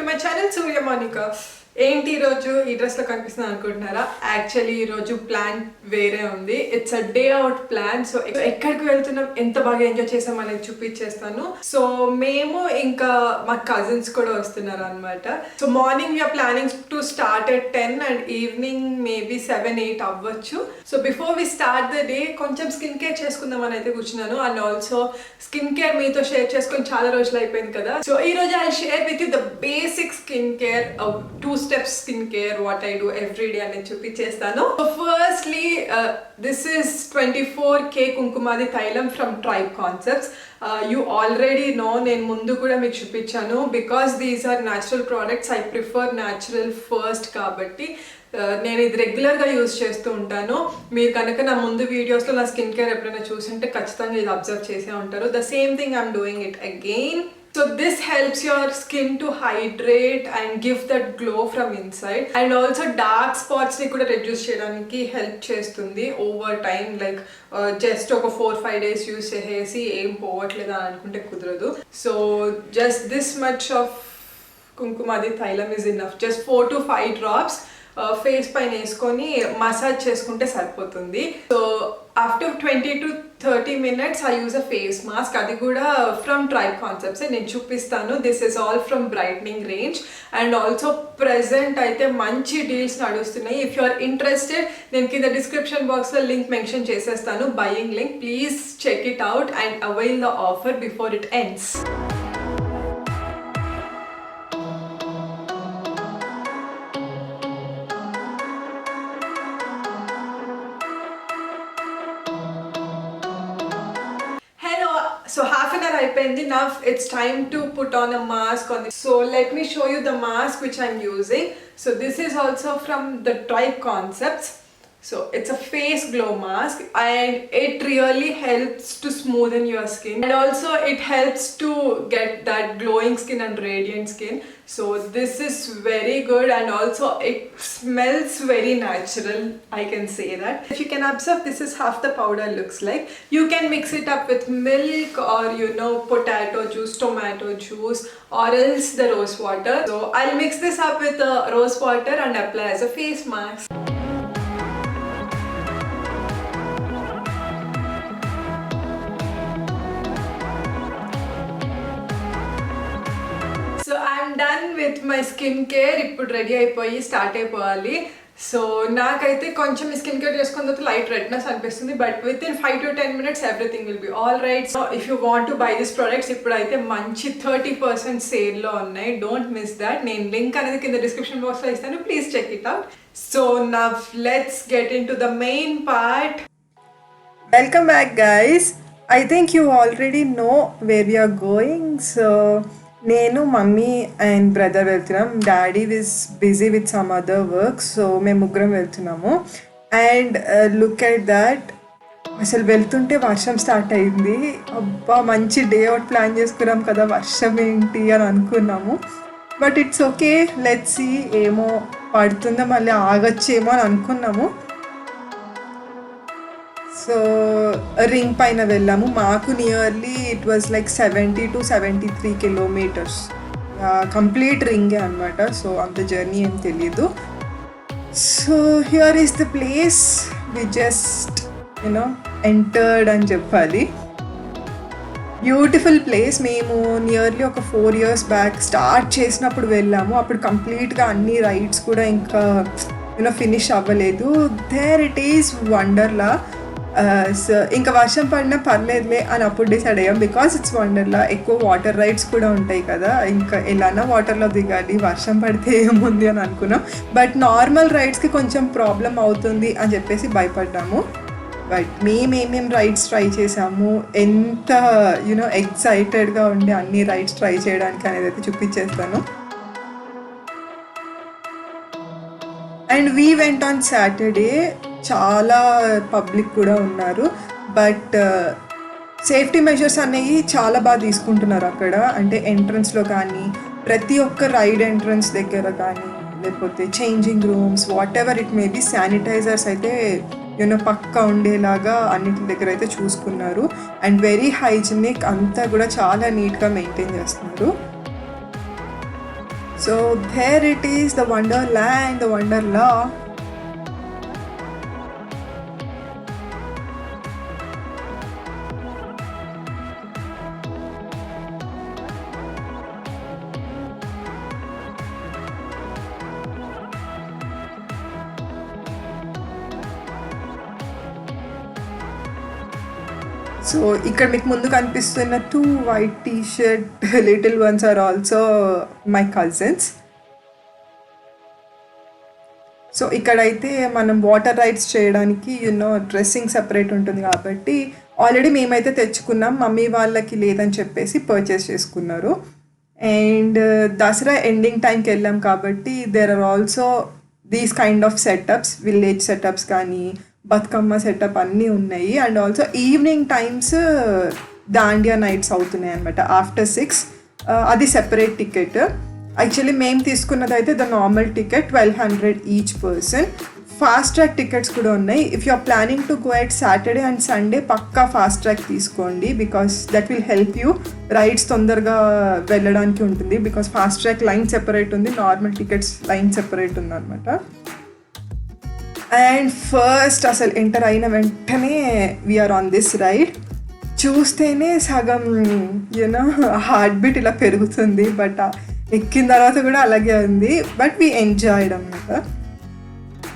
My channel సూర్య మోనికా. ఏంటి ఈరోజు ఈ డ్రెస్లో కనిపిస్తుంది అనుకుంటున్నారా? యాక్చువల్లీ ఈరోజు ప్లాన్ వేరే ఉంది. It's a day out plan. So ఎక్కడికి వెళ్తున్నాం, ఎంత బాగా ఎంజాయ్ చేసాం అనేది చూపించేస్తాను. సో మేము ఇంకా మా కజిన్స్ కూడా వస్తున్నారు అనమాట. So morning we are planning to start at 10 and evening maybe 7-8 అవ్వచ్చు. So before we start the day కొంచెం స్కిన్ కేర్ చేసుకుందాం అని అయితే కూర్చున్నాను. అండ్ ఆల్సో స్కిన్ కేర్ మీతో షేర్ చేసుకొని చాలా రోజులు అయిపోయింది కదా. సో ఈ రోజు I share with you the basic skin care, 2 steps skincare, what I do every day అనేది చూపించేస్తాను. So firstly, this is 24K Kumkumadi తైలం from Tribe Concepts. You already know, నేను ముందు కూడా మీకు చూపించాను. Because these are natural products, I prefer natural first కాబట్టి నేను ఇది రెగ్యులర్గా యూజ్ చేస్తూ ఉంటాను. మీరు కనుక నా ముందు వీడియోస్లో నా స్కిన్ కేర్ ఎప్పుడైనా చూసింటే ఖచ్చితంగా ఇది అబ్జర్వ్ చేసే ఉంటారు. The same thing I'm doing it again. So this helps your skin to hydrate and give that glow from inside, and also dark spots ni kuda reduce cheyadaniki help chestundi over time. Like just oka 4-5 days use chesi em povatledha anukunte kudradu. So just this much of Kumkumadi తైలం is enough. Just 4 to 5 drops face పైన వేసుకొని massage చేసుకుంటే సరిపోతుంది. So after 20 to 30 minutes I use a face mask. అది కూడా from tribe concepts నేను చూపిస్తాను. This is all from brightening range. And also present అయితే మంచి డీల్స్ నడుస్తున్నాయి. ఇఫ్ యు ఆర్ ఇంట్రెస్టెడ్, నేను కింద డిస్క్రిప్షన్ బాక్స్లో లింక్ మెన్షన్ చేసేస్తాను, buying link. Please check it out and avail the offer before it ends. So half an hour అయిపోయింది. Now it's time to put on a mask on this. So let me show you the mask which I'm using. So this is also from the Tribe Concepts. So it's a face glow mask and it really helps to smoothen your skin, and also it helps to get that glowing skin and radiant skin. So this is very good, and also it smells very natural, I can say that. If you can observe, this is half the powder looks like. You can mix it up with milk or potato juice, tomato juice, or else the rose water. So I'll mix this up with the rose water and apply as a face mask. Done with my skin care. ఇప్పుడు ready అయిపోయి start అయిపోవాలి. So నాకైతే కొంచెం skin care చేసుకున్న తర్వాత light redness అనిపిస్తుంది, but within 5 to 10 minutes everything will be all right. So if you want to buy this products, ఇప్పుడైతే మంచి 30% సేల్లో ఉన్నాయి. Don't miss that. నేను లింక్ అనేది కింద డిస్క్రిప్షన్ బాక్స్లో ఇస్తాను, please check it out. So now let's get into the main part. Welcome back guys. I think you already know where we are going. So నేను, mummy and brother వెళ్తున్నాం. Daddy was busy with some other work. So మేము ముగ్గురం వెళ్తున్నాము. And look at that, అసలు వెళ్తుంటే వర్షం start అయింది. అబ్బా, మంచి డే అవుట్ ప్లాన్ చేసుకున్నాం కదా, వర్షం ఏంటి అని అనుకున్నాము. But it's okay, let's see. ఏమో పడుతుందో మళ్ళీ ఆగొచ్చేమో అని అనుకున్నాము. సో రింగ్ పైన వెళ్ళాము. మాకు nearly it was like 70 to 73 kilometers. Complete రింగే అనమాట. సో అంత జర్నీ ఏం తెలీదు. So here is the place we just entered అని చెప్పాలి. Beautiful place. మేము నియర్లీ ఒక 4 years బ్యాక్ స్టార్ట్ చేసినప్పుడు వెళ్ళాము. అప్పుడు కంప్లీట్గా అన్ని రైడ్స్ కూడా ఇంకా ఫినిష్ అవ్వలేదు. There it is Wonderla. సో ఇంకా వర్షం పడినా పర్లేదులే అని అప్పుడు డిసైడ్ అయ్యాం. బికాస్ ఇట్స్ వండర్లా, ఎక్కువ వాటర్ రైడ్స్ కూడా ఉంటాయి కదా, ఇంకా ఎలానా వాటర్లో దిగాలి, వర్షం పడితే ఏముంది అని అనుకున్నాం. బట్ నార్మల్ రైడ్స్కి కొంచెం ప్రాబ్లం అవుతుంది అని చెప్పేసి భయపడ్డాము. బట్ మేమేమేం రైడ్స్ ట్రై చేసాము, ఎంత ఎక్సైటెడ్గా ఉండి అన్ని రైడ్స్ ట్రై చేయడానికి అనేది అయితే చూపించేస్తాను. And we went on Saturday. చాలా పబ్లిక్ కూడా ఉన్నారు, బట్ సేఫ్టీ మెజర్స్ అనేవి చాలా బాగా తీసుకుంటున్నారు అక్కడ. అంటే ఎంట్రన్స్లో కానీ, ప్రతి ఒక్క రైడ్ ఎంట్రన్స్ దగ్గర కానీ, లేకపోతే changing rooms, whatever it may be, sanitizers అయితే పక్కా ఉండేలాగా అన్నింటి దగ్గర అయితే చూసుకున్నారు. అండ్ వెరీ హైజీనిక్, అంతా కూడా చాలా నీట్గా మెయింటైన్ చేస్తున్నారు. So there it is, the Wonderland, the Wonderla. So ఇక్కడ మీకు ముందు కనిపిస్తున్న 2 white T-shirt little ones are also my cousins. So ఇక్కడైతే మనం వాటర్ రైడ్స్ చేయడానికి డ్రెస్సింగ్ సెపరేట్ ఉంటుంది కాబట్టి ఆల్రెడీ మేమైతే తెచ్చుకున్నాం, మమ్మీ వాళ్ళకి లేదని చెప్పేసి పర్చేస్ చేసుకున్నారు. అండ్ దసరా ఎండింగ్ టైంకి వెళ్ళాం కాబట్టి there are also these kind of setups, village setups కానీ బతుకమ్మ సెటప్ అన్నీ ఉన్నాయి. And also evening times dandiya nights అవుతున్నాయి అనమాట ఆఫ్టర్ 6. అది సెపరేట్ టికెట్. యాక్చువల్లీ మేము తీసుకున్నది అయితే the normal ticket 1200 each person. Fast track tickets కూడా ఉన్నాయి. If you are planning to go at Saturday and Sunday పక్కా ఫాస్ట్ ట్రాక్ తీసుకోండి, because that will help you. Rides తొందరగా వెళ్ళడానికి ఉంటుంది, because fast track line separate ఉంది, normal tickets line separate ఉంది అనమాట. అండ్ ఫస్ట్ అసలు ఎంటర్ అయిన వెంటనే వీఆర్ ఆన్ దిస్ రైడ్. చూస్తేనే సగం హార్ట్ బీట్ ఇలా పెరుగుతుంది, బట్ ఎక్కిన తర్వాత కూడా అలాగే ఉంది. బట్ వీ ఎంజాయ్డ్ అనమాట.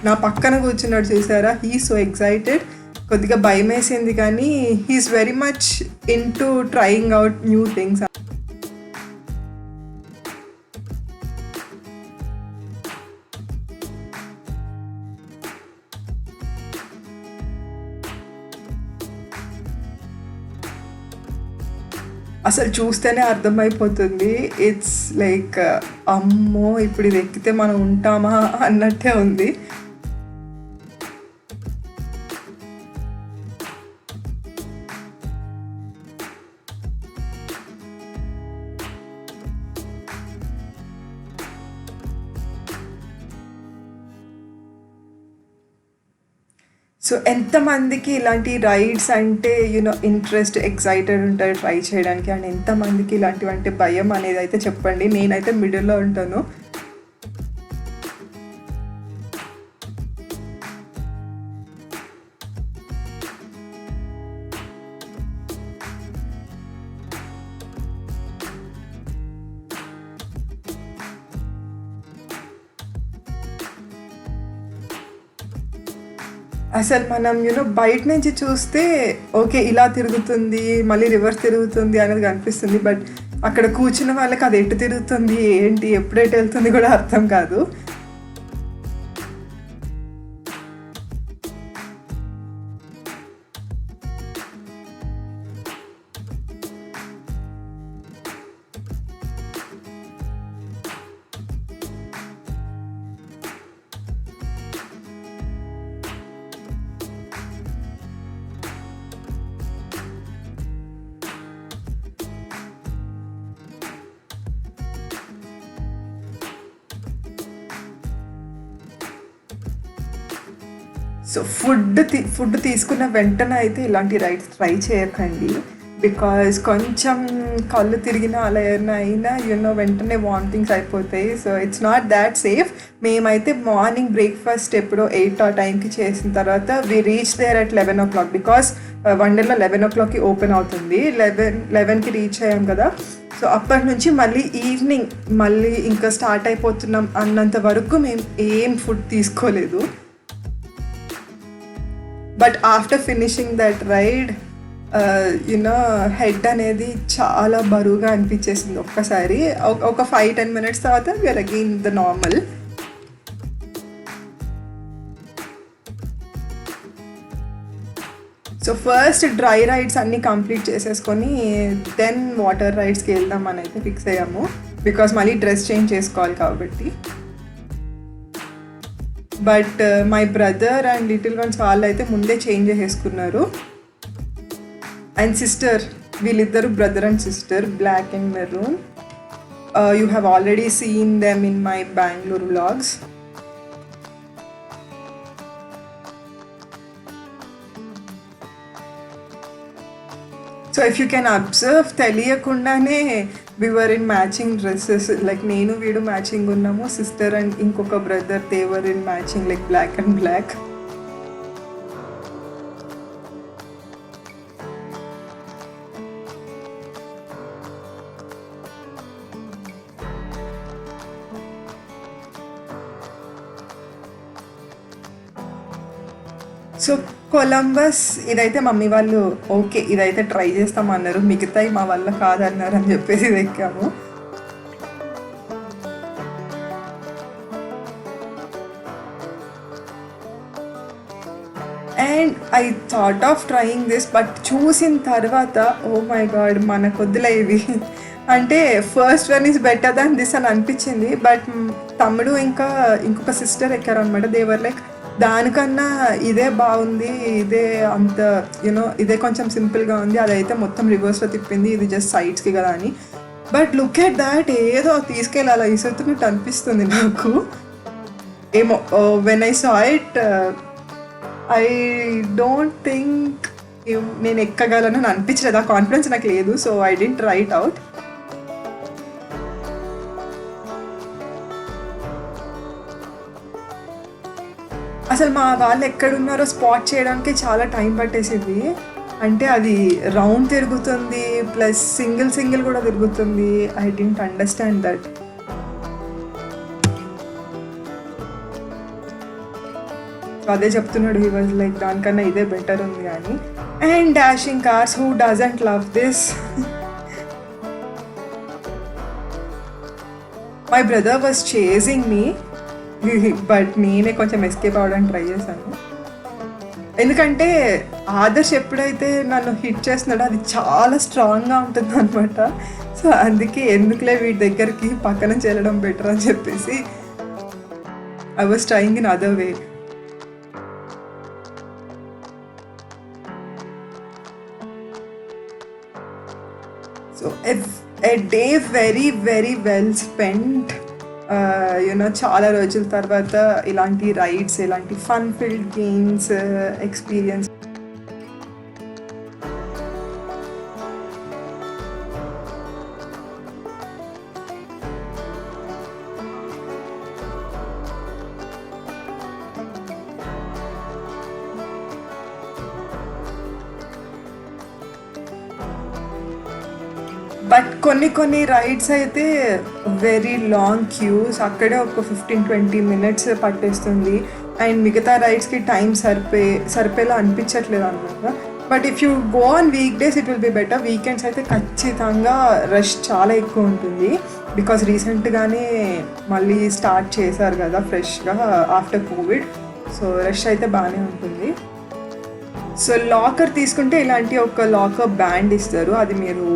నా పక్కన కూర్చున్నాడు చూసారా, హీ సో ఎక్సైటెడ్. కొద్దిగా భయం వేసింది కానీ he is very much into trying out new things. అసలు చూస్తేనే అర్థమైపోతుంది. ఇట్స్ లైక్ అమ్మో ఇప్పుడు ఇది ఎక్కితే మనం ఉంటామా అన్నట్టే ఉంది. సో ఎంతమందికి ఇలాంటి రైడ్స్ అంటే ఇంట్రెస్ట్, ఎక్సైటెడ్ ఉంటారు ట్రై చేయడానికి, అండ్ ఎంతమందికి ఇలాంటివి అంటే భయం అనేది అయితే చెప్పండి. నేనైతే మిడిల్లో ఉంటాను. అసలు మనం బయట నుంచి చూస్తే ఓకే ఇలా తిరుగుతుంది, మళ్ళీ రివర్స్ తిరుగుతుంది అనేది కనిపిస్తుంది. బట్ అక్కడ కూర్చున్న వాళ్ళకి అది ఎటు తిరుగుతుంది, ఏంటి, ఎప్పుడెటు వెళ్తుంది కూడా అర్థం కాదు. సో ఫుడ్ తీసుకున్న వెంటనే అయితే ఇలాంటి రైడ్స్ ట్రై చేయకండి, బికాజ్ కొంచెం కళ్ళు తిరిగినా అలా ఏమైనా అయినా వెంటనే వామిటింగ్స్ అయిపోతాయి. So it's not that safe. మేమైతే మార్నింగ్ బ్రేక్ఫాస్ట్ ఎప్పుడో 8 ఆ టైంకి చేసిన తర్వాత we reach there at 11 o'clock, because వండర్లో 11 o'clockకి ఓపెన్ అవుతుంది. 11కి రీచ్ అయ్యాం కదా. సో అప్పటి నుంచి మళ్ళీ ఈవినింగ్ మళ్ళీ ఇంకా స్టార్ట్ అయిపోతున్నాం అన్నంత వరకు మేము ఏం ఫుడ్ తీసుకోలేదు. But after finishing that ride head అనేది చాలా బరువుగా అనిపించేసింది ఒక్కసారి. ఒక 5-10 minutes తర్వాత we are again the normal. So first dry rides అన్నీ కంప్లీట్ చేసేసుకొని దెన్ వాటర్ రైడ్స్కి వెళ్దామని అయితే ఫిక్స్ అయ్యాము, బికాస్ మళ్ళీ డ్రెస్ చేంజ్ చేసుకోవాలి కాబట్టి. But my brother and little ones వాళ్ళు అయితే ముందే చేంజ్ చేసుకున్నారు. అండ్ సిస్టర్, వీళ్ళిద్దరు brother and sister, black and maroon. You have already seen them in my Bengaluru vlogs. So if you can observe, తెలియకుండానే we were in matching dresses, like నేను వీడు matching ఉన్నాము, sister and ఇంకొక brother they were in matching like black and black. So Columbus ఇదైతే mummy వాళ్ళు okay ఇదైతే try చేస్తామన్నారు, మిగతాయి మా వల్ల కాదన్నారు అని చెప్పేసి ఇది ఎక్కాము. And I thought of trying this, but చూసిన తర్వాత ఓ మై గాడ్ మనకు వద్దులే ఇవి అంటే first one is better than this అని అనిపించింది. బట్ తమ్ముడు ఇంకా ఇంకొక సిస్టర్ ఎక్కారు అనమాట, దేవర్ లైక్ దానికన్నా ఇదే బాగుంది, ఇదే అంత యూనో ఇదే కొంచెం సింపుల్గా ఉంది, అదైతే మొత్తం రివర్స్లో తిప్పింది, ఇది జస్ట్ సైడ్స్కి కదా అని. బట్ లుక్ ఎట్ దాట్, ఏదో తీసుకెళ్ళి అలా ఇసురుతున్నట్టు అనిపిస్తుంది నాకు. ఏమో when I saw it I don't think నేను ఎక్కగలను అనిపించలేదు, ఆ కాన్ఫిడెన్స్ నాకు లేదు. So I dent try it out. అసలు మా వాళ్ళు ఎక్కడున్నారో స్పాట్ చేయడానికి చాలా టైం పట్టేసింది. అంటే అది రౌండ్ తిరుగుతుంది ప్లస్ సింగిల్ కూడా తిరుగుతుంది. I didn't understand that. అదే చెప్తున్నాడు, హీ వాజ్ లైక్ దానికన్నా ఇదే బెటర్ ఉంది కానీ. And dashing cars, who doesn't love this. My brother was chasing me, but నేనే కొంచెం ఎస్కేప్ అవ్వడానికి ట్రై చేశాను. ఎందుకంటే ఆదర్శ్ ఎప్పుడైతే నన్ను హిట్ చేస్తున్నాడో అది చాలా స్ట్రాంగ్గా ఉంటుంది అనమాట. సో అందుకే ఎందుకులే వీటి దగ్గరికి పక్క నుంచి వెళ్ళడం బెటర్ అని చెప్పేసి I was trying in other way. So a day very very well spent. You know చాలా రోజుల తర్వాత ఇలాంటి రైడ్స్, ఇలాంటి fun field games experience. But కొన్ని రైడ్స్ అయితే వెరీ లాంగ్ క్యూస్, అక్కడే ఒక 15-20 minutes పట్టేస్తుంది. అండ్ మిగతా రైడ్స్కి టైం సరిపోయేలా అనిపించట్లేదు అనమాట. But if you go on week days it will be better. Weekends అయితే ఖచ్చితంగా రష్ చాలా ఎక్కువ ఉంటుంది, బికాస్ రీసెంట్గానే మళ్ళీ స్టార్ట్ చేశారు కదా ఫ్రెష్గా ఆఫ్టర్ కోవిడ్. సో రష్ అయితే బాగానే ఉంటుంది. సో లాకర్ తీసుకుంటే ఇలాంటి ఒక లాకర్ బ్యాండ్ ఇస్తారు, అది మీరు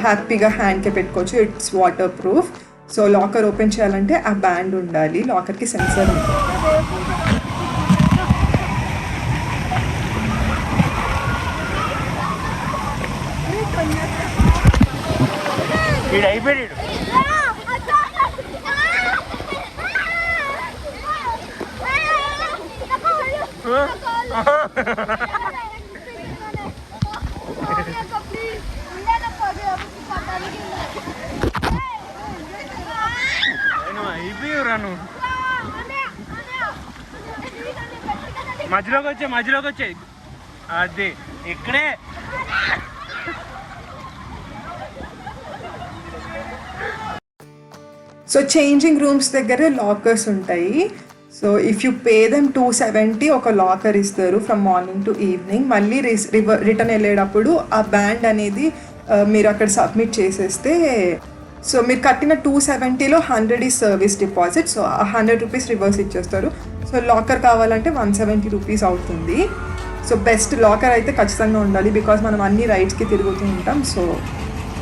హ్యాపీగా హ్యాండ్కే పెట్టుకోవచ్చు. It's water proof. So locker open చేయాలంటే ఆ బ్యాండ్ ఉండాలి, లాకర్కి సెన్సర్ ఉంటుంది. మధ్యలోకి వచ్చాయి అది ఇక్కడే. సో చేంజింగ్ రూమ్స్ దగ్గరే లాకర్స్ ఉంటాయి. So if you pay them 270 ఒక లాకర్ ఇస్తారు ఫ్రమ్ మార్నింగ్ టు ఈవినింగ్. మళ్ళీ రిటర్న్ వెళ్ళేటప్పుడు ఆ బ్యాండ్ అనేది మీరు అక్కడ సబ్మిట్ చేసేస్తే, సో మీరు కట్టిన 270లో 100 ఈ service deposit. So 100 rupees reverse ఇచ్చేస్తారు. సో లాకర్ కావాలంటే 170 రూపీస్ అవుతుంది. సో బెస్ట్ లాకర్ అయితే ఖచ్చితంగా ఉండాలి, బికాస్ మనం అన్ని రైడ్స్కి తిరుగుతూ ఉంటాం. సో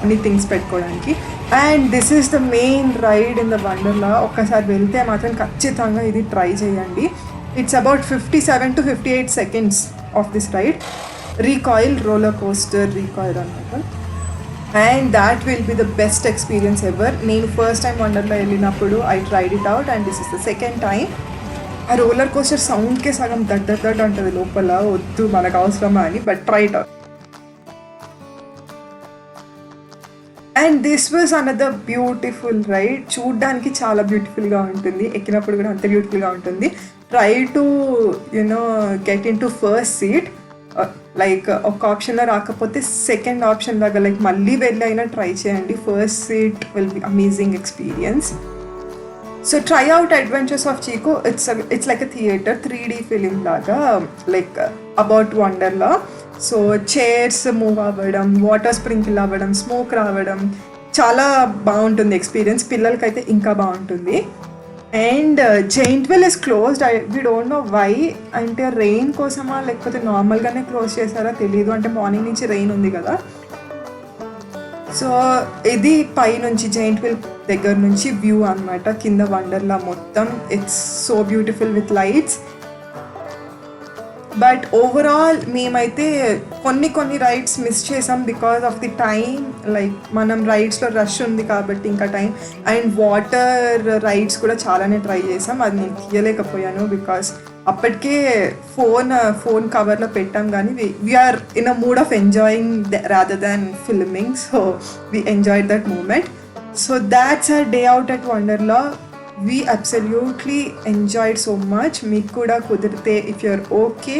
అన్ని థింగ్స్ పెట్టుకోవడానికి. And this is the main ride in the Wonderla. ఒక్కసారి వెళ్తే మాత్రం ఖచ్చితంగా ఇది ట్రై చేయండి. It's about 57 to 58 seconds of this ride. Recoil roller coaster recoil అనమాట. And that will be the best experience ever. నేను ఫస్ట్ టైం వండర్లా వెళ్ళినప్పుడు I tried it out and this is the second time. ఆ roller coaster సౌండ్కే సగం దడ్ అంటుంది లోపల, వద్దు మనకు అవసరమా అని. But try it out. And this was another beautiful ride. చూడ్డానికి చాలా బ్యూటిఫుల్గా ఉంటుంది, ఎక్కినప్పుడు కూడా అంత బ్యూటిఫుల్గా ఉంటుంది. Try to you know get into first seat. Like ఒక ఆప్షన్లో రాకపోతే సెకండ్ ఆప్షన్ లాగా లైక్ మళ్ళీ వెళ్ళి అయినా ట్రై చేయండి. First seat will be amazing experience. So try out adventures of Chikoo. It's like a theatre 3D film లాగా, like about Wonderla. So chairs move అవ్వడం, వాటర్ స్ప్రింకిల్ అవ్వడం, స్మోక్ రావడం, చాలా బాగుంటుంది ఎక్స్పీరియన్స్. పిల్లలకైతే ఇంకా బాగుంటుంది. And giant wheel is closed. We don't know why. అంటే రెయిన్ కోసమా లేకపోతే నార్మల్గానే క్లోజ్ చేశారా తెలియదు. అంటే మార్నింగ్ నుంచి రెయిన్ ఉంది కదా. సో ఇది పైనుంచి జైంట్ వీల్ దగ్గర నుంచి వ్యూ అన్నమాట, కింద వండర్లా మొత్తం. It's so beautiful with lights. But overall మేమైతే కొన్ని రైడ్స్ మిస్ చేసాం because of the time. Like మనం రైడ్స్లో రష్ ఉంది కాబట్టి ఇంకా టైం. అండ్ వాటర్ రైడ్స్ కూడా చాలానే ట్రై చేసాం, అది నేను తీయలేకపోయాను బికాస్ అప్పటికే ఫోన్ కవర్లో పెట్టాం. కానీ we are in a mood of enjoying rather than filming. So we enjoyed that moment. So that's our day out at Wonderla. We absolutely enjoyed so much. మీకు కూడా కుదిరితే if you are okay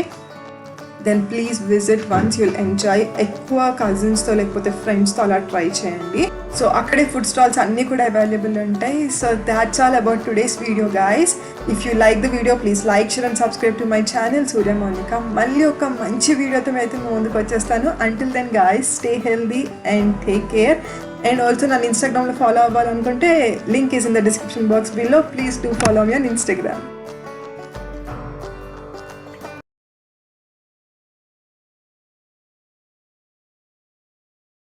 then please visit once. You'll enjoy. ఎక్కువ కజిన్స్తో లేకపోతే ఫ్రెండ్స్తో అలా try చేయండి. So అక్కడే ఫుడ్ స్టాల్స్ అన్నీ కూడా అవైలబుల్ ఉంటాయి. So that's all about today's video guys. If you like the video please like, share and subscribe to my channel Surya Mounika. మళ్ళీ ఒక మంచి వీడియోతో అయితే ముందుకు వచ్చేస్తాను. Until then guys, stay healthy and take care. And also నన్ను ఇన్స్టాగ్రామ్లో ఫాలో అవ్వాలనుకుంటే link is in the description box below. Please do follow me on Instagram.